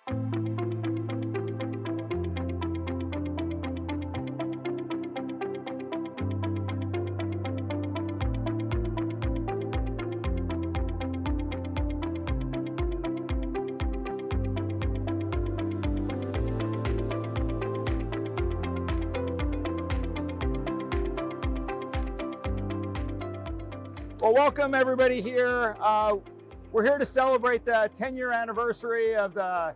Well, welcome everybody here. We're here to celebrate the 10-year anniversary of the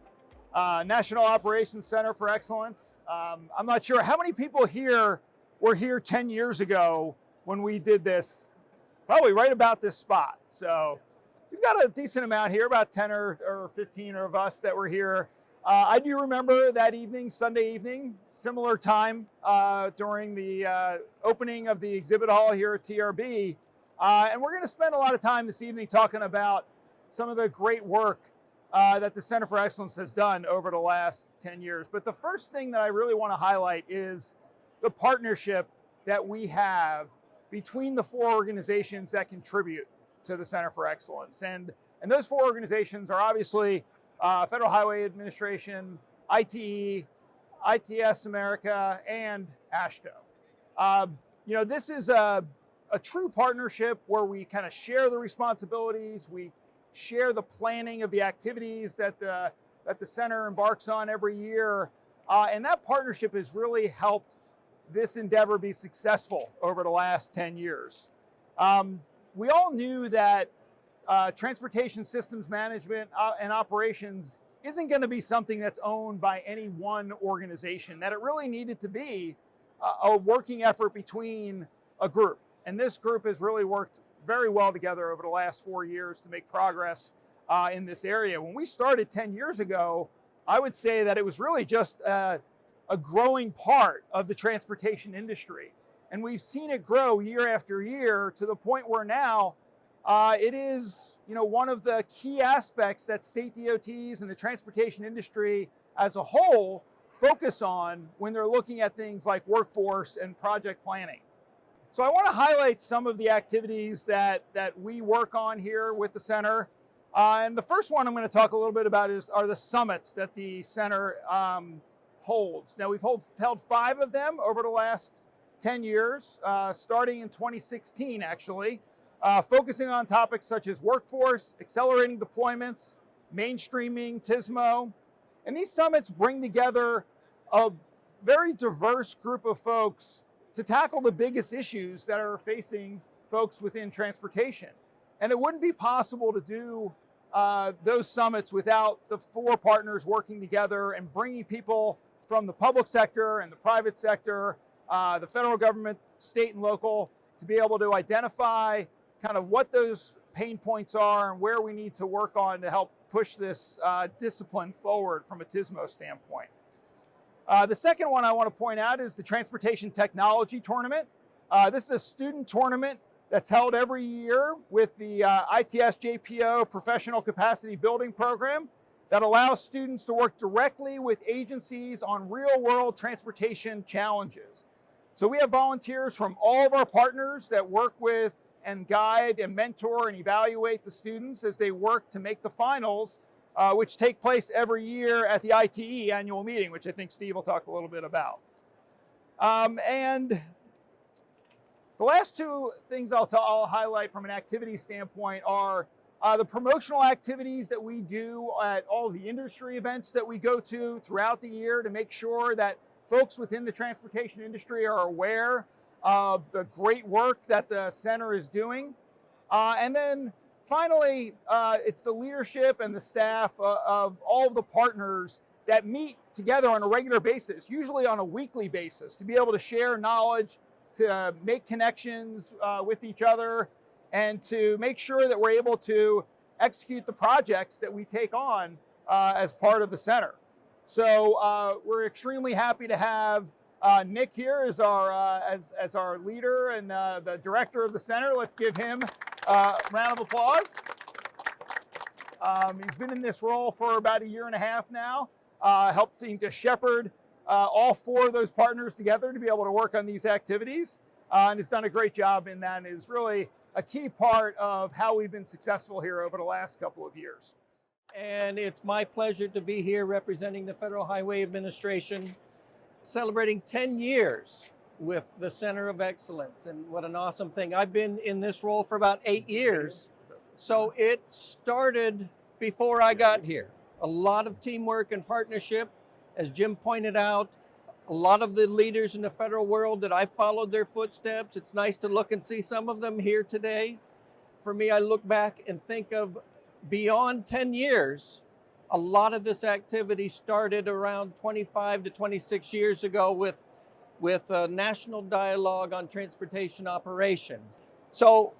National Operations Center for Excellence. I'm not sure how many people here were here 10 years ago when we did this, probably right about this spot. So we've got a decent amount here, about 10 or 15 of us that were here. I do remember that evening, Sunday evening, similar time during the opening of the exhibit hall here at TRB. And we're going to spend a lot of time this evening talking about some of the great work that the Center for Excellence has done over the last 10 years. But the first thing that I really want to highlight is the partnership that we have between the four organizations that contribute to the Center for Excellence. And those four organizations are obviously Federal Highway Administration, ITE, ITS America, and AASHTO. This is a true partnership where we kind of share the responsibilities, we share the planning of the activities that the center embarks on every year, and that partnership has really helped this endeavor be successful over the last 10 years. We all knew that transportation systems management and operations isn't going to be something that's owned by any one organization, that it really needed to be a working effort between a group. And this group has really worked very well together over the last 4 years to make progress in this area. When we started 10 years ago, I would say that it was really just a growing part of the transportation industry. And we've seen it grow year after year to the point where now it is one of the key aspects that state DOTs and the transportation industry as a whole focus on when they're looking at things like workforce and project planning. So I want to highlight some of the activities that we work on here with the center. And the first one I'm going to talk a little bit about are the summits that the center holds. Now we've held 5 of them over the last 10 years, starting in 2016 actually, focusing on topics such as workforce, accelerating deployments, mainstreaming, TISMO. And these summits bring together a very diverse group of folks to tackle the biggest issues that are facing folks within transportation. And it wouldn't be possible to do those summits without the 4 partners working together and bringing people from the public sector and the private sector, the federal government, state and local, to be able to identify kind of what those pain points are and where we need to work on to help push this discipline forward from a TISMO standpoint. The second one I want to point out is the Transportation Technology Tournament. This is a student tournament that's held every year with the ITS JPO Professional Capacity Building Program that allows students to work directly with agencies on real-world transportation challenges. So we have volunteers from all of our partners that work with and guide and mentor and evaluate the students as they work to make the finals, which take place every year at the ITE Annual Meeting, which I think Steve will talk a little bit about. And the last 2 things I'll highlight from an activity standpoint are the promotional activities that we do at all the industry events that we go to throughout the year to make sure that folks within the transportation industry are aware of the great work that the center is doing. And then finally, it's the leadership and the staff of all of the partners that meet together on a regular basis, usually on a weekly basis, to be able to share knowledge, to make connections with each other, and to make sure that we're able to execute the projects that we take on as part of the center. So we're extremely happy to have Nick here as our leader and the director of the center. Let's give him a round of applause. He's been in this role for about 1.5 years now, helping to shepherd all 4 of those partners together to be able to work on these activities, and has done a great job in that, and is really a key part of how we've been successful here over the last couple of years. And it's my pleasure to be here representing the Federal Highway Administration, celebrating 10 years with the Center of Excellence. And what an awesome thing. I've been in this role for about 8 years. So it started before I got here. A lot of teamwork and partnership, as Jim pointed out. A lot of the leaders in the federal world that I followed their footsteps. It's nice to look and see some of them here today. For me, I look back and think of beyond 10 years, a lot of this activity started around 25 to 26 years ago with a national dialogue on transportation operations. So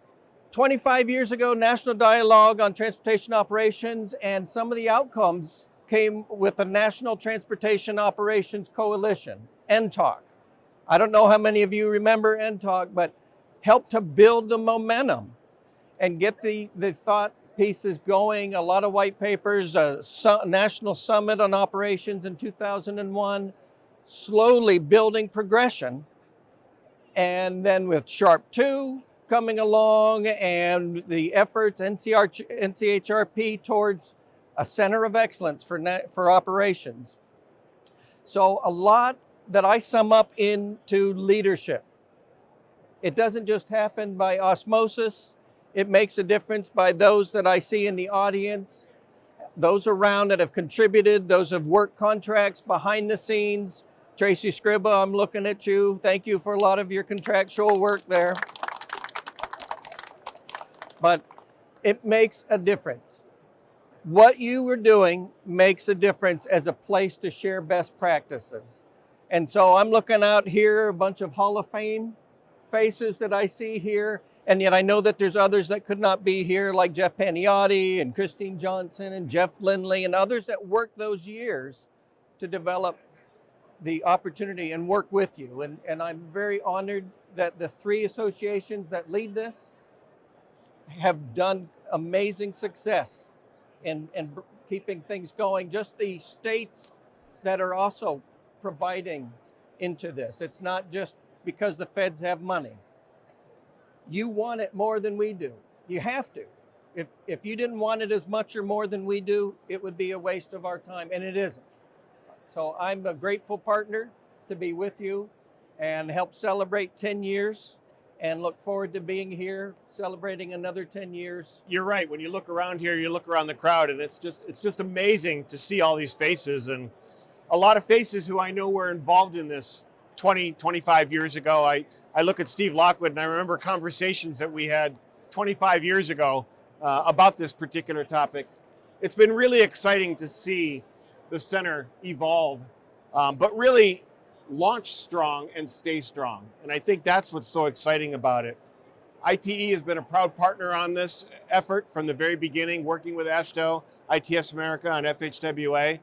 25 years ago, national dialogue on transportation operations, and some of the outcomes came with the National Transportation Operations Coalition, NTOC. I don't know how many of you remember NTOC, but helped to build the momentum and get the thought pieces going. A lot of white papers, a national summit on operations in 2001, slowly building progression. And then with Sharp 2 coming along and the efforts, NCHRP towards a center of excellence for operations. So a lot that I sum up into leadership. It doesn't just happen by osmosis. It makes a difference by those that I see in the audience, those around that have contributed, those have worked contracts behind the scenes. Tracy Scriba, I'm looking at you. Thank you for a lot of your contractual work there. But it makes a difference. What you are doing makes a difference as a place to share best practices. And so I'm looking out here, a bunch of Hall of Fame faces that I see here. And yet I know that there's others that could not be here, like Jeff Paniotti and Christine Johnson and Jeff Lindley and others that worked those years to develop the opportunity and work with you. And I'm very honored that the three associations that lead this have done amazing success in keeping things going. Just the states that are also providing into this. It's not just because the feds have money. You want it more than we do. You have to. If you didn't want it as much or more than we do, it would be a waste of our time, and it isn't. So I'm a grateful partner to be with you and help celebrate 10 years and look forward to being here celebrating another 10 years. You're right. When you look around here, you look around the crowd, and it's just amazing to see all these faces, and a lot of faces who I know were involved in this 20, 25 years ago. I look at Steve Lockwood, and I remember conversations that we had 25 years ago about this particular topic. It's been really exciting to see the center evolve, but really launch strong and stay strong. And I think that's what's so exciting about it. ITE has been a proud partner on this effort from the very beginning, working with AASHTO, ITS America, and FHWA.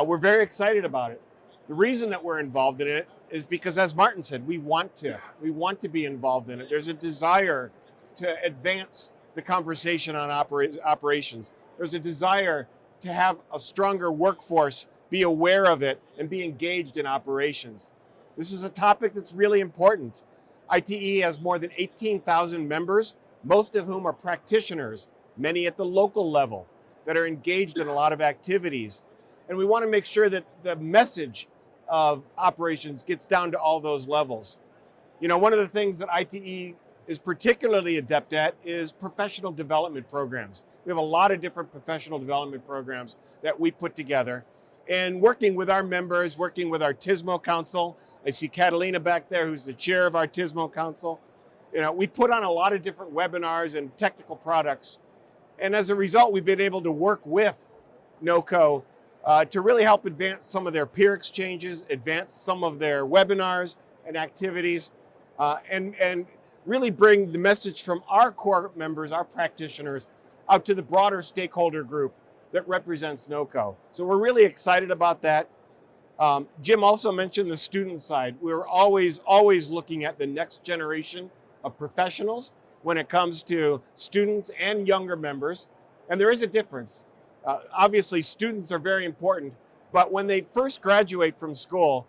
We're very excited about it. The reason that we're involved in it is because, as Martin said, we want to be involved in it. There's a desire to advance the conversation on operations. There's a desire to have a stronger workforce be aware of it and be engaged in operations. This is a topic that's really important. ITE has more than 18,000 members, most of whom are practitioners, many at the local level, that are engaged in a lot of activities. And we want to make sure that the message of operations gets down to all those levels. You know, one of the things that ITE is particularly adept at is professional development programs. We have a lot of different professional development programs that we put together. And working with our members, working with our TISMO Council, I see Catalina back there, who's the chair of our TISMO Council. You know, we put on a lot of different webinars and technical products. And as a result, we've been able to work with NOCoE to really help advance some of their peer exchanges, advance some of their webinars and activities, and really bring the message from our core members, our practitioners, out to the broader stakeholder group that represents NOCoE. So we're really excited about that. Jim also mentioned the student side. We're always looking at the next generation of professionals when it comes to students and younger members. And there is a difference. Obviously, students are very important, but when they first graduate from school,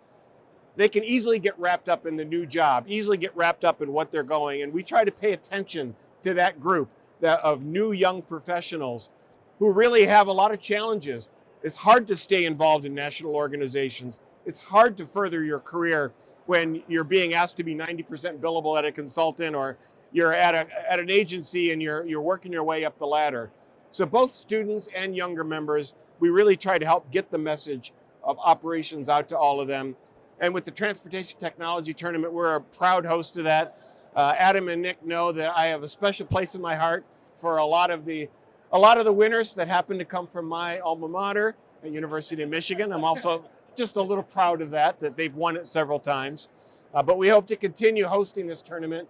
they can easily get wrapped up in the new job, easily get wrapped up in what they're going. And we try to pay attention to that group of new young professionals who really have a lot of challenges. It's hard to stay involved in national organizations. It's hard to further your career when you're being asked to be 90% billable at a consultant, or you're at an agency and you're working your way up the ladder. So both students and younger members, we really try to help get the message of operations out to all of them. And with the Transportation Technology Tournament, we're a proud host of that. Adam and Nick know that I have a special place in my heart for a lot of the winners that happen to come from my alma mater at University of Michigan. I'm also just a little proud of that they've won it several times. But we hope to continue hosting this tournament.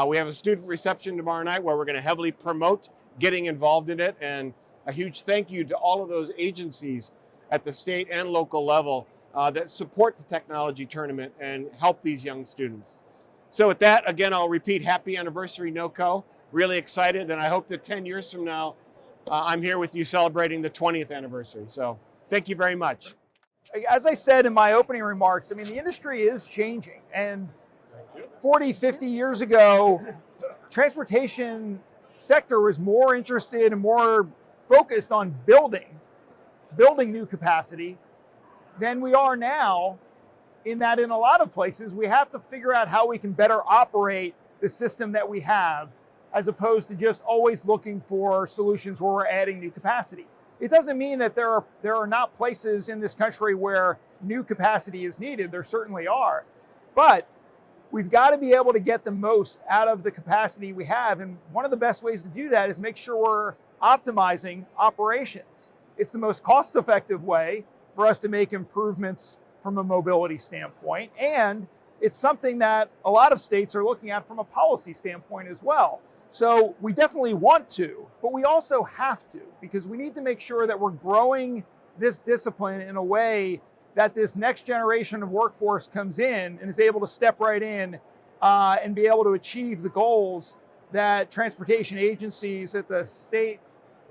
We have a student reception tomorrow night where we're going to heavily promote getting involved in it. And a huge thank you to all of those agencies at the state and local level that support the technology tournament and help these young students. So with that, again, I'll repeat, happy anniversary, NOCoE. Really excited, and I hope that 10 years from now, I'm here with you celebrating the 20th anniversary. So thank you very much. As I said in my opening remarks, I mean, the industry is changing. And 40, 50 years ago, transportation sector was more interested and more focused on building new capacity than we are now, in that in a lot of places, we have to figure out how we can better operate the system that we have, as opposed to just always looking for solutions where we're adding new capacity. It doesn't mean that there are not places in this country where new capacity is needed. There certainly are. But we've got to be able to get the most out of the capacity we have. And one of the best ways to do that is make sure we're optimizing operations. It's the most cost-effective way for us to make improvements from a mobility standpoint. And it's something that a lot of states are looking at from a policy standpoint as well. So we definitely want to, but we also have to, because we need to make sure that we're growing this discipline in a way that this next generation of workforce comes in and is able to step right in and be able to achieve the goals that transportation agencies at the state,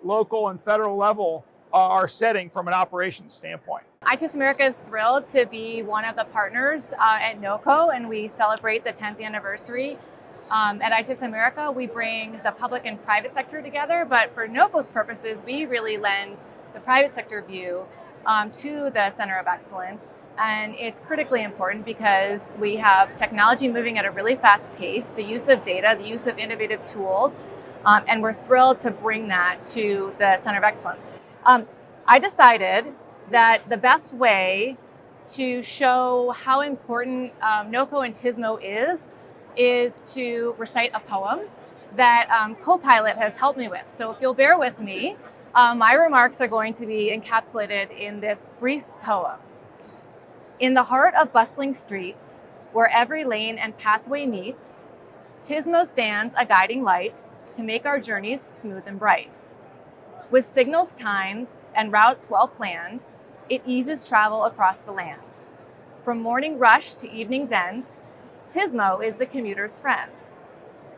local, and federal level are setting from an operations standpoint. ITIS America is thrilled to be one of the partners at NOCoE, and we celebrate the 10th anniversary. At ITIS America, we bring the public and private sector together, but for NOCoE's purposes, we really lend the private sector view to the Center of Excellence. And it's critically important because we have technology moving at a really fast pace, the use of data, the use of innovative tools, and we're thrilled to bring that to the Center of Excellence. I decided that the best way to show how important NOCoE and TSMO is to recite a poem that Copilot has helped me with. So if you'll bear with me, my remarks are going to be encapsulated in this brief poem. In the heart of bustling streets, where every lane and pathway meets, TSMO stands a guiding light to make our journeys smooth and bright. With signals timed and routes well planned, it eases travel across the land. From morning rush to evening's end, TSMO is the commuter's friend.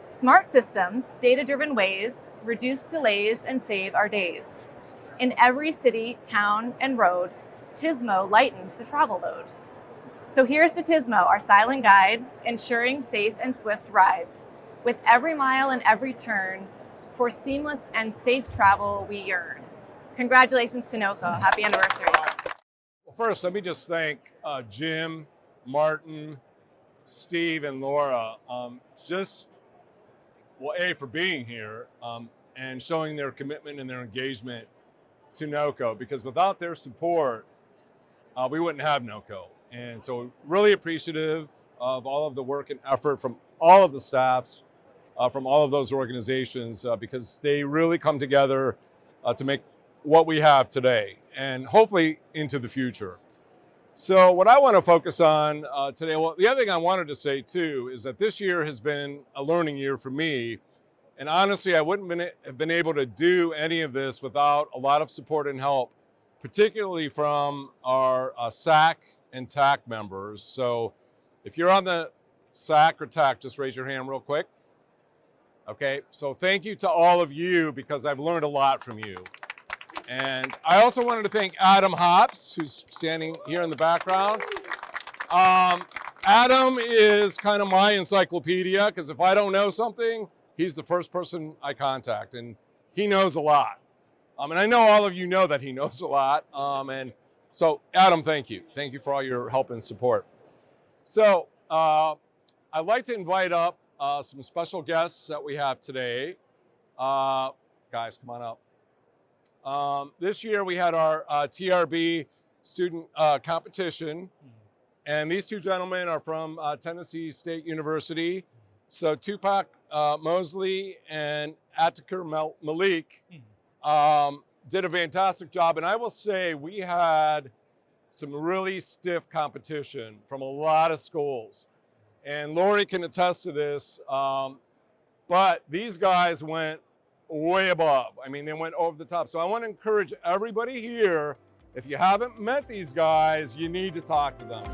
Smart systems, data-driven ways, reduce delays and save our days. In every city, town, and road, TSMO lightens the travel load. So here's to TSMO, our silent guide, ensuring safe and swift rides. With every mile and every turn, for seamless and safe travel we yearn. Congratulations to NOCoE. Happy anniversary. Well, first, let me just thank Jim, Martin, Steve, and Laura, for being here and showing their commitment and their engagement to NOCoE, because without their support, we wouldn't have NOCoE. And so really appreciative of all of the work and effort from all of the staffs, from all of those organizations, because they really come together to make what we have today and hopefully into the future. So what I want to focus on today, well, the other thing I wanted to say too is that this year has been a learning year for me. And honestly, I wouldn't have been able to do any of this without a lot of support and help, particularly from our SAC and TAC members. So if you're on the SAC or TAC, just raise your hand real quick. Okay, so thank you to all of you, because I've learned a lot from you. And I also wanted to thank Adam Hops, who's standing here in the background. Adam is kind of my encyclopedia, because if I don't know something, he's the first person I contact, and he knows a lot. And I know all of you know that he knows a lot. And so, Adam, thank you. Thank you for all your help and support. So, I'd like to invite up some special guests that we have today. Guys, come on up. This year we had our TRB student competition. And these two gentlemen are from Tennessee State University. So Tupac Mosley and Atikar Malik did a fantastic job. And I will say we had some really stiff competition from a lot of schools. And Lori can attest to this. But these guys went way above. I mean, they went over the top. So I want to encourage everybody here, if you haven't met these guys, you need to talk to them.